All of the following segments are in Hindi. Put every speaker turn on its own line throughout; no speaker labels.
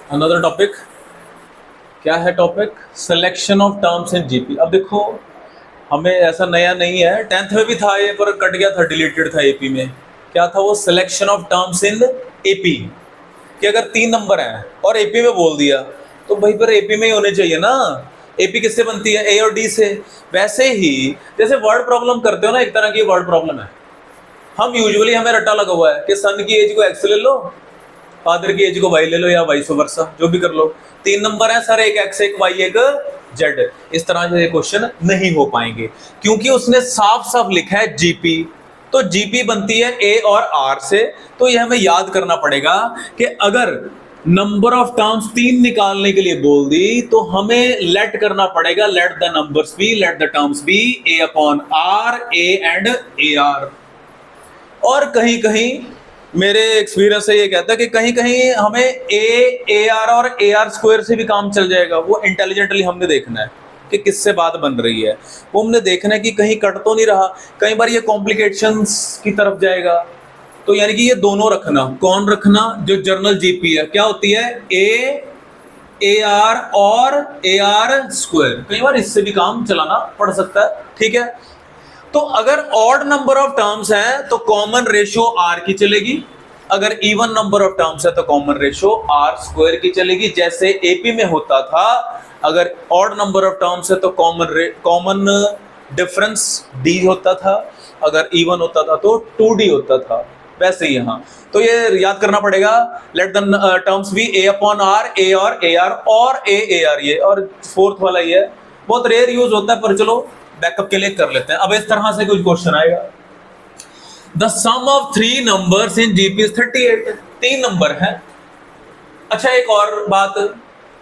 अनदर टॉपिक क्या है? Topic selection of terms in GP. अब देखो, हमें ऐसा नया नहीं है, 10th में भी था ये, पर कट गया था, डिलीटेड था एपी में। क्या था वो? Selection of terms in AP. कि अगर 3 नंबर हैं और एपी में बोल दिया तो भाई पर एपी में ही होने चाहिए ना। एपी किससे बनती है? ए और डी से। वैसे ही जैसे वर्ड प्रॉब्लम करते हो ना, एक तरह की वर्ड प्रॉब्लम है। हम यूजुअली, हमें रट्टा लगा हुआ है कि सन की एज को एक्स ले लो, फादर की एज को वाई ले लो, या वाइस वर्सा, जो भी कर लो। 3 नंबर है सर, एक एक्स एक वाई एक जेड। इस तरह से क्वेश्चन नहीं हो पाएंगे क्योंकि उसने साफ साफ लिखा है जीपी। तो जीपी बनती है ए और आर से। तो यह हमें याद करना पड़ेगा कि अगर नंबर ऑफ टर्म्स 3 निकालने के लिए बोल दी तो हमें लेट करना पड़ेगा, let the numbers be, let the terms be A upon are, a and a r. और कहीं कहीं मेरे एक्सपीरियंस से ये कहता है कि कहीं कहीं हमें ए आर और ए आर स्क्वायर से भी काम चल जाएगा। वो इंटेलिजेंटली हमने देखना है कि किससे बात बन रही है। वो हमने देखना है कि कहीं कट तो नहीं रहा। कई बार ये कॉम्प्लिकेशंस की तरफ जाएगा। तो यानी कि ये दोनों रखना। कौन रखना? जो जर्नल जीपी है, क्या होती है? ए आर और ए आर स्क्वायर। कई बार इससे भी काम चलाना पड़ सकता है। ठीक है, तो अगर ऑड नंबर ऑफ टर्म्स हैं तो कॉमन रेशियो आर की चलेगी। अगर इवन नंबर ऑफ टर्म्स है तो कॉमन रेशियो आर स्क्वायर की चलेगी, जैसे एपी में होता था। अगर ऑड नंबर ऑफ टर्म्स है तो कॉमन डिफरेंस डी होता था, अगर इवन होता था तो 2d होता था। वैसे ही यहाँ तो ये याद करना पड़ेगा, let the terms be A upon are, A और ए आर, और ए आर। ये और फोर्थ वाला ये है, बहुत रेयर यूज होता है, पर चलो बैकअप के लिए कर लेते हैं। अब इस तरह से कुछ क्वेश्चन आएगा, the sum of 3 numbers in GP is 38। 3 number है। अच्छा, एक और बात,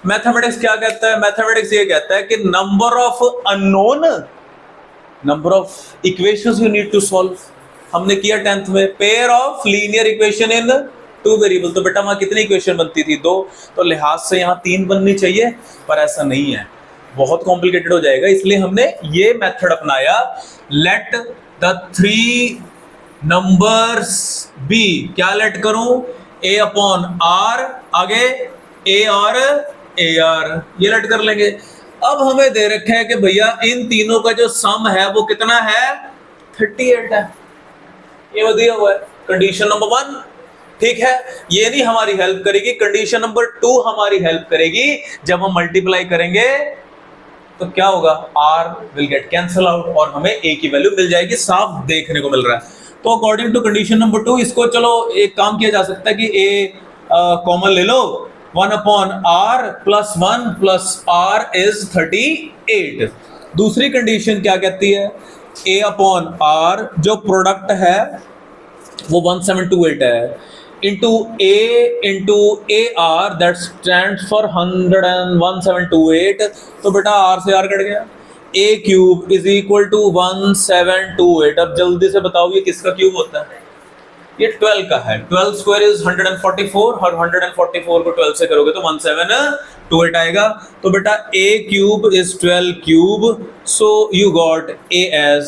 मैथमेटिक्स क्या कहता है? मैथमेटिक्स ये कहता है कि number of unknown, number of equations you need to solve. हमने किया 10th में, pair of linear equation in 2 variable. तो बेटा वहां कितनी इक्वेशन बनती थी? 2। तो लिहाज से यहाँ 3 बननी चाहिए, पर ऐसा नहीं है, बहुत कॉम्प्लिकेटेड हो जाएगा। इसलिए हमने ये मेथड अपनाया, लेट द 3 नंबर्स बी। क्या लेट करूं? ए अपॉन आर, आगे ए और ए आर, ये लेट कर लेंगे। अब हमें दे रखा है कि भैया इन तीनों का जो सम है वो कितना है? 38 है। ये दिया हुआ है कंडीशन नंबर 1। ठीक है, ये नहीं हमारी हेल्प करेगी। कंडीशन नंबर 2 हमारी हेल्प करेगी। जब हम मल्टीप्लाई करेंगे तो क्या होगा? R will get cancel out और हमें A की वैल्यू मिल जाएगी। साफ देखने को मिल रहा है। तो अकॉर्डिंग टू कंडीशन नंबर 2 इसको चलो एक काम किया जा सकता है कि A कॉमन ले लो, 1 upon R plus 1 plus R is 38। दूसरी कंडीशन क्या कहती है? A अपॉन R जो प्रोडक्ट है वो 1728 है, into AR that stands for 11728। तो बेटा R से R कट गया, A cube is equal to 1728। अब जल्दी से बताओ ये किसका क्यूब होता है? ये 12 का है। 12 स्क्वायर इज 144 और 144 को 12 से करोगे तो 1728 आएगा। तो बेटा A cube is 12 cube, so you got A as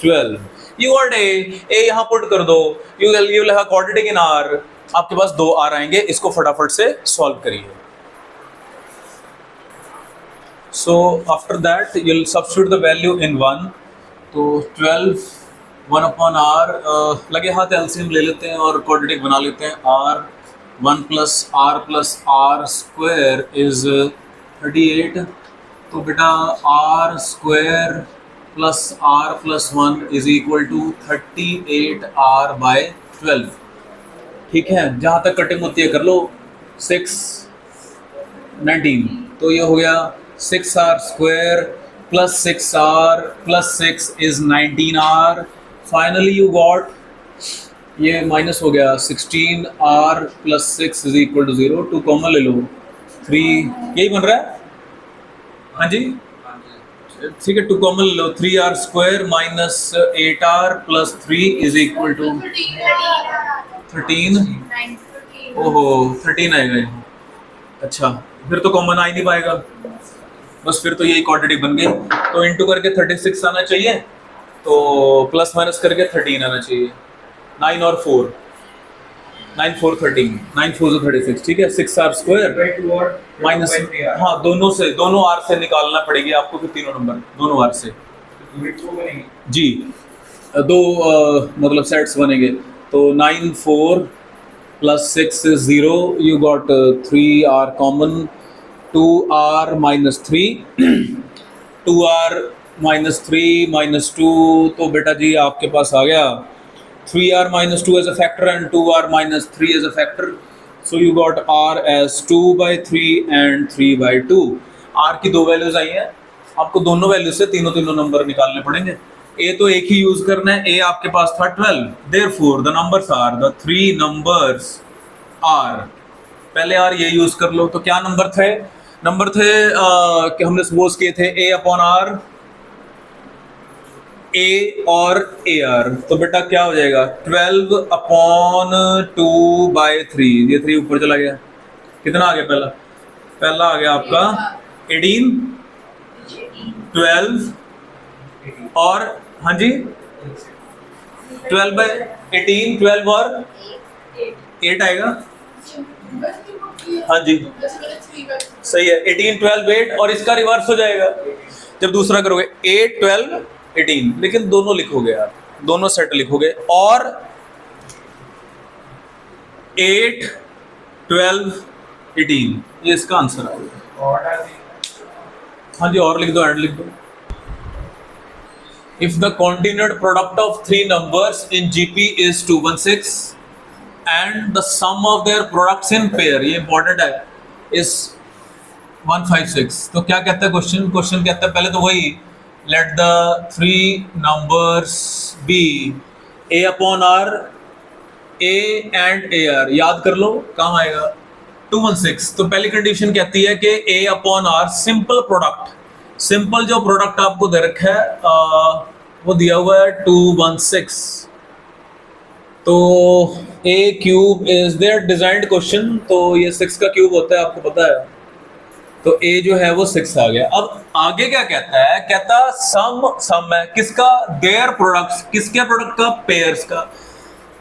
12। You got A यहाँ पुट कर दो, you will have quadratic in R। आपके पास 2 R आएंगे। इसको फटाफट से सॉल्व करिए। So after that you will substitute the value in 1। तो 12 1 अपॉन R, लगे हाथ एलसीएम ले लेते हैं और क्वाड्रेटिक बना लेते हैं। R 1 plus R square is 38। तो बेटा R square plus R plus 1 is equal to 38R by 12। ठीक है, जहाँ तक कटिंग होती है कर लो। 6 19, तो ये हो गया 6R square plus 6R plus 6 is 19R। Finally you got, ये माइनस हो गया, 16R plus 6 is equal to 0। 2 common ले लो, 3, यही बन रहा है। हाँ जी, ठीक है, 2 कॉमन ले लो, 3R square minus 8R plus 3 is equal to 13। ओहो 13 आएगा यहाँ। अच्छा, फिर तो कॉमन आ ही नहीं पाएगा, बस फिर तो यही क्वाड्रेटिक बन गई। तो इंटू करके 36 आना चाहिए, तो प्लस माइनस करके 13 आना चाहिए। 9 और 4, 9 4 13, 9 4 36, ठीक है। 6r स्क्वायर माइनस, हाँ दोनों r से निकालना पड़ेगी आपको फिर तीनों नंबर, दोनों r से जी। दो मतलब सेट्स बनेंगे, तो 9 4 plus 6 is 0, you got 3r common, 2r minus 3 2r minus 3 minus 2, तो बेटा जी आपके पास आ गया 3r minus 2 as a factor and 2r minus 3 as a factor, so you got r as 2 by 3 and 3 by 2। r की दो वैल्यूज आई हैं, आपको दोनों वैल्यू से तीनों नंबर निकालने पड़ेंगे। a तो एक ही यूज करना है, a आपके पास था 12, therefore the numbers are, the three numbers are, पहले r ये यूज कर लो। तो क्या नंबर थे कि हमने सपोज किए थे a अपॉन r, a और ar, तो बेटा क्या हो जाएगा 12 अपॉन 2 बाई 3, ये 3 ऊपर चला गया, कितना आ गया पहला आ गया आपका 18, 12 और हाँ जी 12 बाई 18, 12 और 8 आएगा, हाँ जी सही है, 18 12 8, और इसका रिवर्स हो जाएगा जब दूसरा करोगे 8 12 18, लेकिन दोनों लिखोगे आप, दोनों सेट लिखोगे, और 8 12 18, ये इसका आंसर आएगा। हाँ जी और लिख दो, एंड लिख दो। If the continued product of three numbers in GP is 216 and the sum of their products in pair, ये इंपॉर्टेंट है, इज 156, तो क्या कहता है क्वेश्चन कहता है पहले तो वही, let the three numbers be a upon r, a and ar, याद कर लो काम आएगा 216। तो पहली कंडीशन कहती है कि a upon r simple product, simple जो प्रोडक्ट आपको दे रखा है वो दिया हुआ है 216, तो a cube is there designed question, तो ये 6 का क्यूब होता है आपको पता है, तो a जो है वो 6 आ गया। अब आगे क्या कहता है, कहता सम है किसका, देयर प्रोडक्ट्स, किसके प्रोडक्ट का, पेयर्स का,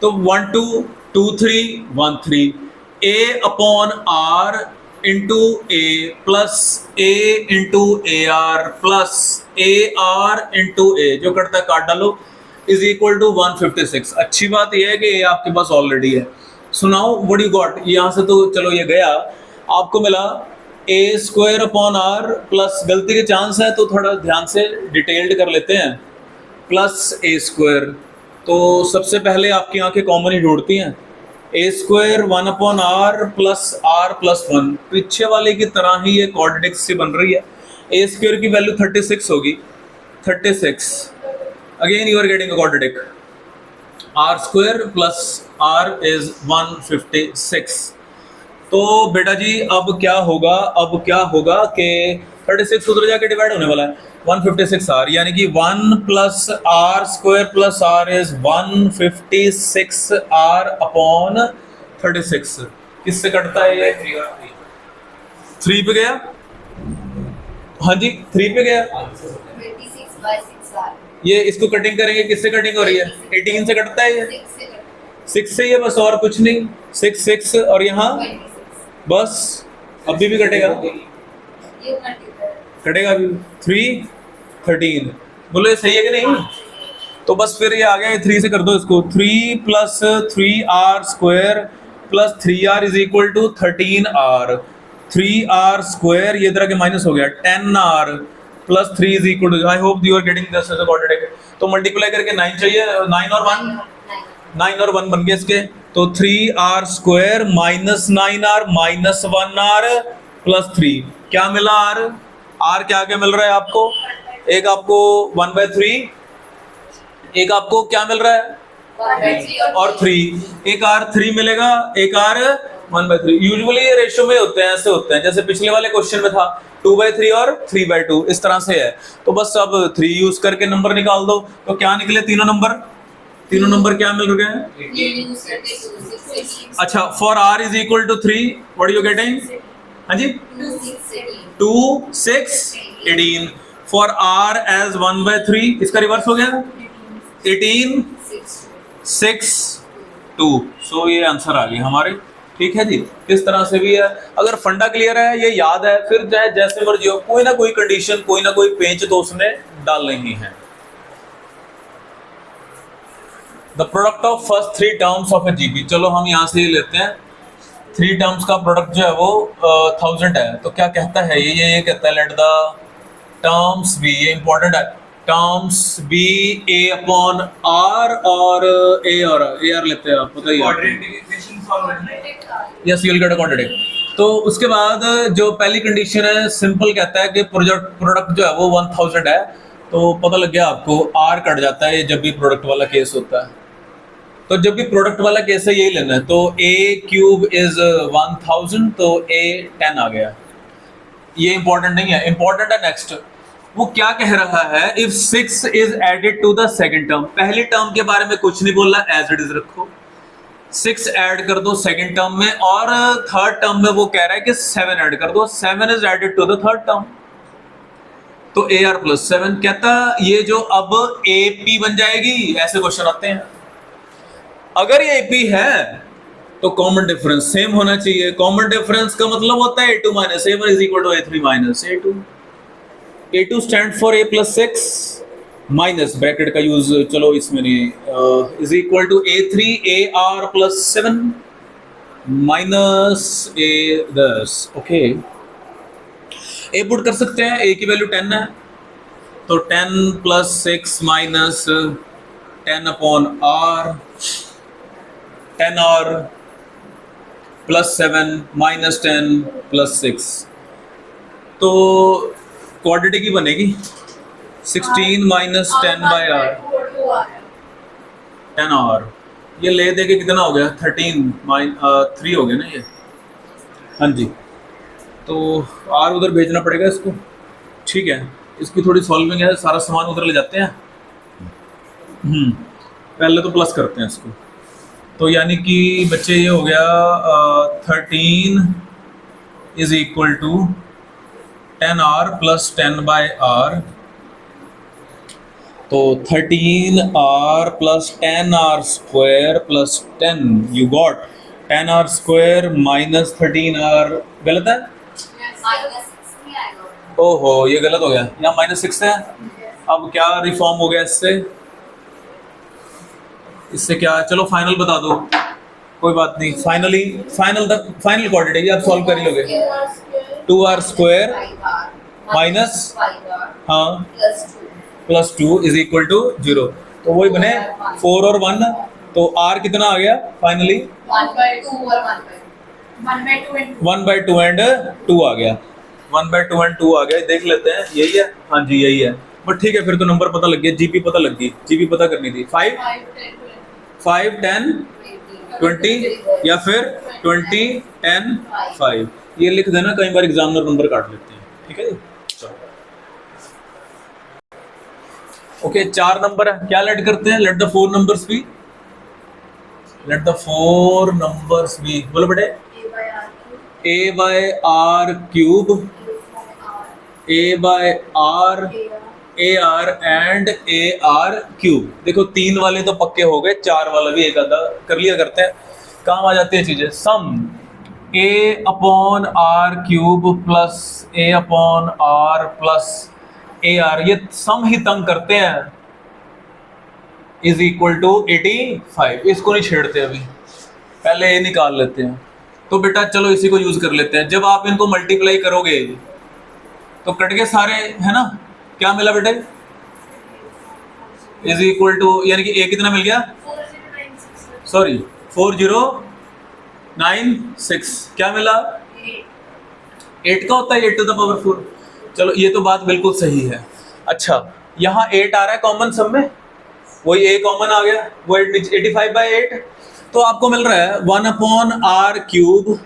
तो 1 2 2 3 1 3, a upon r into a plus a into AR plus AR into a, जो करता है काट डालो, इज इक्वल टू 156। अच्छी बात यह है कि a आपके पास ऑलरेडी है। सुनाओ व्हाट यू गॉट, यहाँ से तो चलो ये गया, आपको मिला a square upon r plus, गलती के चांस है तो थोड़ा ध्यान से डिटेल्ड कर लेते हैं, प्लस a स्क्वायर, तो सबसे पहले आपकी आंखें कॉमन ही ढूंढती हैं, a square 1 upon r plus r plus 1, पीछे वाले की तरह ही ये क्वाड्रेटिक से बन रही है। a स्क्वायर की वैल्यू 36 होगी, 36, again you are getting a quadratic, r square plus r is 156। तो बेटा जी अब क्या होगा कि 36 उधर जाके डिवाइड होने वाला है, 156r, यानी कि 1 plus r square plus r is 156r upon 36। किससे कटता है ये, 3 पे गया, हाँ जी 3 पे गया,
26/6r,
ये इसको कटिंग करेंगे, किससे कटिंग हो रही है, 18 से कटता है ये, 6 से, ये बस और कुछ नहीं, 6 6, और यहाँ बस अभी भी कटेगा अभी 3 13, बोलो ये सही है कि नहीं, तो बस फिर ये आ गया, 3 से कर दो इसको, 3 plus 3r square plus 3r is equal to 13r, 3r square ये तरह के माइनस हो गया, 10r plus 3 is equal to, I hope you are getting this as a quadratic. तो मल्टीप्लाई करके 9 चाहिए, 9 और 1 9 और 1 बन गए इसके, तो 3r square minus 9r minus 1r plus 3, क्या मिला r क्या क्या मिल रहा है आपको, एक आपको 1/3, एक आपको क्या मिल रहा है और 3, एक r 3 मिलेगा, एक r 1/3। यूजुअली ये रेशियो में होते हैं, ऐसे होते हैं, जैसे पिछले वाले क्वेश्चन में था 2/3 और 3/2, इस तरह से है। तो बस अब 3 यूज करके नंबर निकाल दो, तो क्या निकले तीनों नंबर क्या मिल रहे हैं, अच्छा for r is equal to 3, what you getting, हाँ जी 2 6 18, फॉर r एज 1/3, इसका रिवर्स हो गया 18 6 2। सो ये आंसर आ गया हमारे। ठीक है जी, इस तरह से भी है। अगर फंडा क्लियर है, ये याद है, फिर चाहे जैसे मर्जी हो, कोई ना कोई कंडीशन, कोई ना कोई पेंच तो उसने डालनी ही है। The product of first 3 terms of A GP, चलो हम यहाँ से लेते हैं। 3 टर्म्स का प्रोडक्ट जो है वो 1000 है। तो क्या कहता है ये कहता है लेट द टर्म्स बी, ये इंपॉर्टेंट है, terms be A upon r और ए और ए आर लेते हैं, आप पता ही है। Yes, you will get a quadratic. तो उसके बाद जो पहली कंडीशन है, सिंपल कहता है कि प्रोडक्ट जो है वो 1000 है। तो पता लग गया आपको, आर कट जाता है जब भी प्रोडक्ट वाला केस होता है। तो जब भी प्रोडक्ट वाला केस है यही लेना है। तो ए क्यूब इज 1000, तो ए 10 आ गया। ये इंपॉर्टेंट नहीं है, इंपॉर्टेंट है नेक्स्ट। वो क्या कह रहा है, if 6 is added to the second term. पहली टर्म के बारे में कुछ नहीं बोल रहा, एज इट इज रखो। 6 ऐड कर दो सेकंड टर्म में, और थर्ड टर्म में वो कह रहा है कि 7 ऐड कर दो। 7 is added to the third term, तो ए आर प्लस 7 कहता ये जो अब ए पी बन जाएगी। ऐसे क्वेश्चन आते हैं। अगर ये ए पी है तो कॉमन डिफरेंस सेम होना चाहिए। कॉमन डिफरेंस का मतलब होता है a2 minus a1 is equal to a3 minus a2। a2 stand for a plus 6 minus bracket का यूज चलो इसमें नहीं, is equal to a3 ar plus 7 minus a10। Okay, a put कर सकते हैं, ए की वैल्यू 10 है, तो 10 plus 6 minus 10 upon r, 10 r plus 7 minus 10 plus 6, तो क्वाड्रेटिक ही बनेगी। 16 माइनस 10 बाई आर, 10 आर, ये ले दे के कितना हो गया 3 हो गया ना ये। हाँ जी, तो आर उधर भेजना पड़ेगा इसको। ठीक है, इसकी थोड़ी सॉल्विंग है, सारा सामान उधर ले जाते हैं। पहले तो प्लस करते हैं इसको। तो यानी कि बच्चे ये हो गया 13 is equal to 10 r plus 10 by r. तो 13 r plus 10 r square plus 10, you got 10 r square minus 13 r. गलत है? ओहो, ये गलत हो गया, यहाँ -6 है। अब क्या रिफॉर्म हो गया इससे? इससे क्या, चलो फाइनल बता दो, कोई बात नहीं। फाइनल क्वाड्रेटिक आप सॉल्व कर ही लोगे। 2r स्क्वायर माइनस हाँ प्लस 2 इज इक्वल टू 0। तो वही बने 4 और 1, तो r कितना आ गया फाइनली? 1/2 एंड 2 आ गया। 1/2 एंड 2 आ गया। देख लेते हैं, यही है? हाँ जी यही है। बट ठीक है, फिर तो नंबर पता लग गया, जीपी पता लग गई। जीपी पता करनी थी 5, 10, 20 या फिर 20, 10, 5। ये लिख देना, कई बार एग्जामिनर नंबर काट लेते हैं। ठीक है जी, चलो ओके। 4 नंबर है, क्या लेट करते हैं? Let the 4 numbers be, let the 4 numbers be. बोलो बेटे, a by r cube, a by r, a r and a r cube. देखो 3 वाले तो पक्के हो गए, 4 वाला भी एक आधा कर लिया करते हैं, काम आ जाती है चीजें। Sum a upon r cube plus a upon r plus a r, ये सम ही तंग करते हैं, इज इक्वल टू 85। इसको नहीं छेड़ते अभी, पहले ये निकाल लेते हैं। तो बेटा चलो इसी को यूज कर लेते हैं। जब आप इनको मल्टीप्लाई करोगे तो कट गए सारे, है ना? क्या मिला बेटे? इज इक्वल टू, यानी कि a कितना मिल गया? सॉरी 4096। क्या मिला? 8 का होता है 8 टू द पावर 4। चलो ये तो बात बिल्कुल सही है। अच्छा, यहाँ 8 आ रहा है कॉमन सब में, वही a कॉमन आ गया, वो 85/8। तो आपको मिल रहा है 1 upon r cube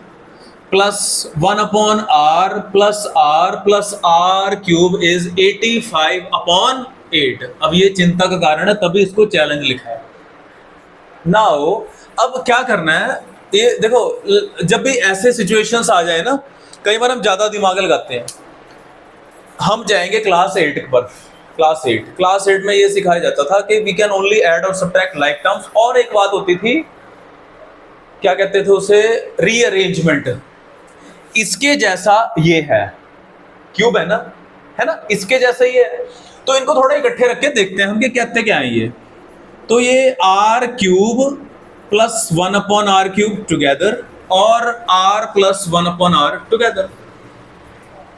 plus 1 upon r plus r plus r cube is 85/8। अब ये चिंता का कारण है, तभी इसको चैलेंज लिखा है। नाउ अब क्या करना है, ये देखो, जब भी ऐसे सिचुएशंस आ जाए ना, कई बार हम ज्यादा दिमाग लगाते हैं। हम जाएंगे क्लास 8 पर। क्लास 8 में ये सिखाया जाता था कि वी कैन ओनली ऐड और सब्ट्रैक्ट लाइक टर्म्स। और एक बात होती थी क्या कहते थे उसे, रीअरेंजमेंट। इसके जैसा ये है, क्यूब है ना, इसके जैसा ही है। तो इनको थोड़ा इकट्ठे रख के देखते हैं हम कि कहते क्या है ये। तो ये r cube plus 1/r³ together और r प्लस 1/r टुगेदर।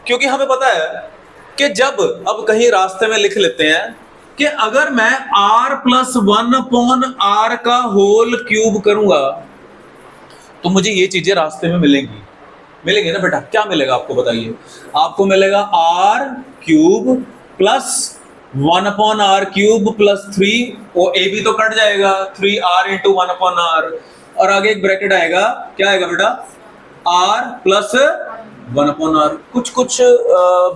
क्योंकि हमें पता है कि जब, अब कहीं रास्ते में लिख लेते हैं कि अगर मैं r प्लस 1/r का होल क्यूब करूंगा तो मुझे ये चीजें रास्ते में मिलेंगी ना बेटा। क्या मिलेगा आपको बताइए, आपको मिलेगा r cube plus 1/r³ plus 3, वो a भी तो कट जाएगा, 3r इंटू 1/r, और आगे एक ब्रैकेट आएगा, क्या आएगा बेटा, r प्लस 1/r। कुछ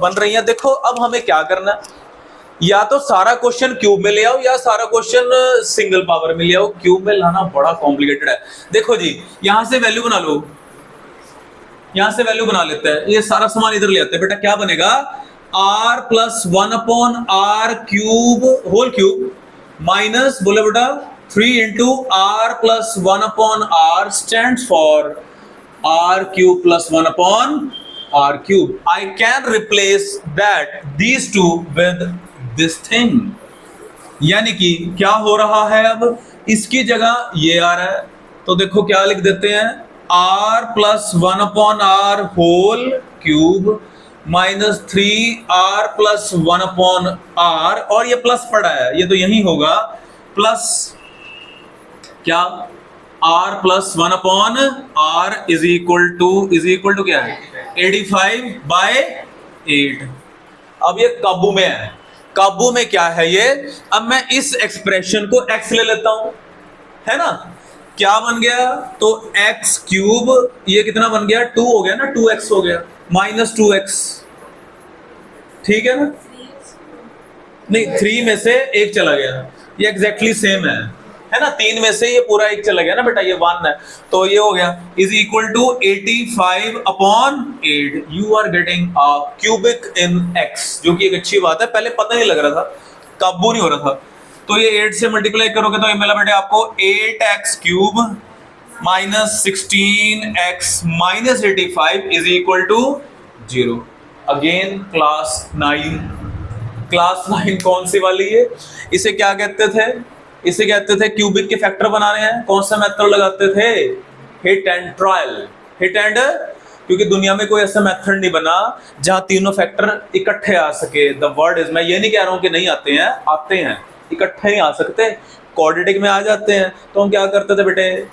बन रही है। देखो अब हमें क्या करना है, या तो सारा क्वेश्चन क्यूब में ले आओ या सारा क्वेश्चन सिंगल पावर में ले आओ। क्यूब में लाना बड़ा कॉम्प्लिकेटेड है। देखो जी, यहां से वैल्यू बना लो, यहां से वैल्यू बना लेते हैं, ये सारा सामान इधर ले आते हैं बेटा। क्या बनेगा, r plus 1/r³ whole cube minus, बोले बेटा, 3 into r plus 1/r stands for r³ plus 1/r³। I can replace that these two with this thing। यानी कि क्या हो रहा है, अब इसकी जगह ये आ रहा है, तो देखो क्या लिख देते हैं, r plus 1/r whole cube minus 3r plus 1/r, और ये प्लस पड़ा है, ये तो यही होगा, प्लस क्या, r plus 1/r is equal to क्या है, 85/8। अब ये काबू में है, काबू में क्या है ये। अब मैं इस एक्सप्रेशन को x ले लेता हूं, है ना, क्या बन गया, तो x³, ये कितना बन गया, 2 हो गया ना, 2x हो गया, माइनस 2x, ठीक है ना, नहीं 3 में से 1 चला गया, ये एग्जैक्टली सेम है ना, 3 में से ये पूरा 1 चला गया ना बेटा, ये 1 है, तो ये हो गया is equal to 85/8। You are getting a cubic in x, जो कि एक अच्छी बात है, पहले पता नहीं लग रहा था, काबू नहीं हो रहा था। तो ये 8 से मल्टीप्लाई करोगे तो ये मिला बेटा आपको 8x³ minus 16x minus 85 is equal to 0। Again class 9 कौन सी वाली है, इसे क्या कहते थे, इसे कहते थे क्यूबिक के फैक्टर बनाने हैं। कौन सा मेथड लगाते थे, hit and trial, hit and, क्योंकि दुनिया में कोई ऐसा मेथड नहीं बना जहां तीनों फैक्टर इकट्ठे आ सके। द वर्ड इज, मैं ये नहीं कह रहा हूं कि नहीं आते हैं, आते हैं, इकट्ठे ही आ सकते, क्वाड्रेटिक में आ जाते हैं। तो हम क्या करते थे बेटे,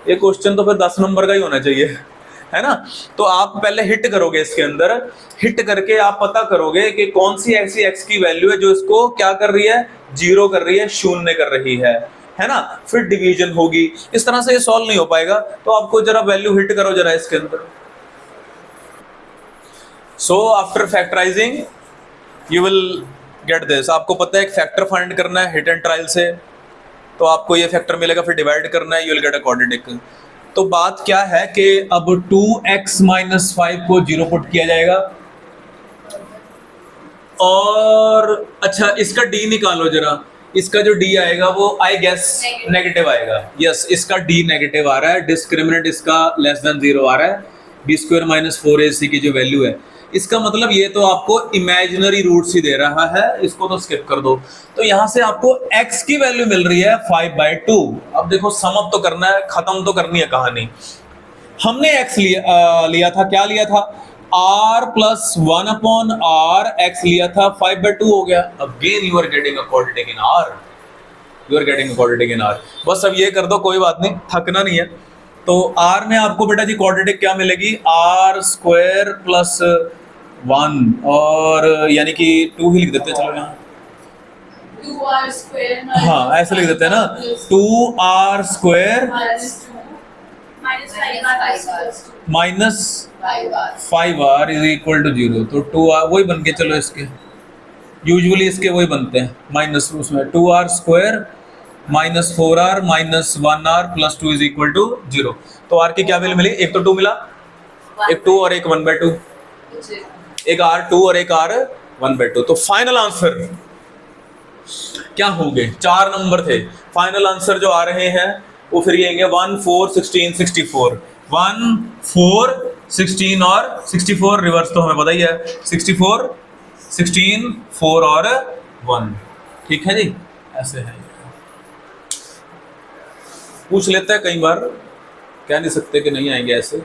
ये क्वेश्चन तो फिर 10 नंबर का ही होना चाहिए, है ना। तो आप पहले हिट करोगे, इसके अंदर हिट करके आप पता करोगे कि कौन सी ऐसी x की वैल्यू है जो इसको क्या कर रही है, 0 कर रही है, शून्य कर रही है ना। फिर डिवीजन होगी, इस तरह से ये सॉल्व नहीं हो पाएगा। तो आपको जरा वैल्यू हिट करो जरा इसके अंदर। So after factorising you will get this. आपको पता है एक फैक्टर फाइंड करना है हिट एंड ट्रायल से, तो आपको ये फैक्टर मिलेगा, फिर डिवाइड करना है, you will get a quadratic. तो बात क्या है कि अब 2x माइनस 5 को 0 पुट किया जाएगा, और अच्छा इसका d निकालो जरा, इसका जो d आएगा वो आई गेस नेगेटिव आएगा। यस, इसका d नेगेटिव आ रहा है, डिस्क्रिमिनेंट इसका लेस देन 0 आ रहा है, b² माइनस 4ac की जो वैल्यू है, इसका मतलब ये तो आपको इमेजिनरी रूट्स ही दे रहा है, इसको तो स्किप कर दो। तो यहां से आपको x की वैल्यू मिल रही है 5/2। अब देखो सम अप तो करना है, खत्म तो करनी है कहानी। हमने x लिया था, क्या लिया था, r प्लस 1/r, x लिया था, 5/2 हो गया। Again you are getting a quadratic in r, you are getting a quadratic in r। बस अब ये कर दो, कोई बात नहीं, थकना नहीं है। तो r में आपको बेटा जी क्वाड्रेटिक क्या मिलेगी, r² प्लस 1, और यानी कि 2 ही लिख देते हैं, चलो यहाँ
2r²,
हाँ ऐसे लिख देते हैं ना, 2r² minus 5r is equal to 0। तो 2r वही बन के, चलो इसके यूजुअली इसके वही बनते हैं माइनस, उसमें 2r² minus 4r minus 1r plus 2 is equal to 0। तो r की क्या वैल्यू मिली, एक तो 2 मिला, एक 2 और एक 1/2, एक r2 और एक r 1/2। तो फाइनल आंसर क्या होंगे, 4 नंबर थे। फाइनल आंसर जो आ रहे हैं वो फिर ये आएंगे 1 4 16 64, 1 4 16 और 64, रिवर्स तो हमें पता ही है 64 16 4 और 1। ठीक है जी, ऐसे है। पूछ लेते हैं, कई बार कह नहीं सकते कि नहीं आएंगे ऐसे।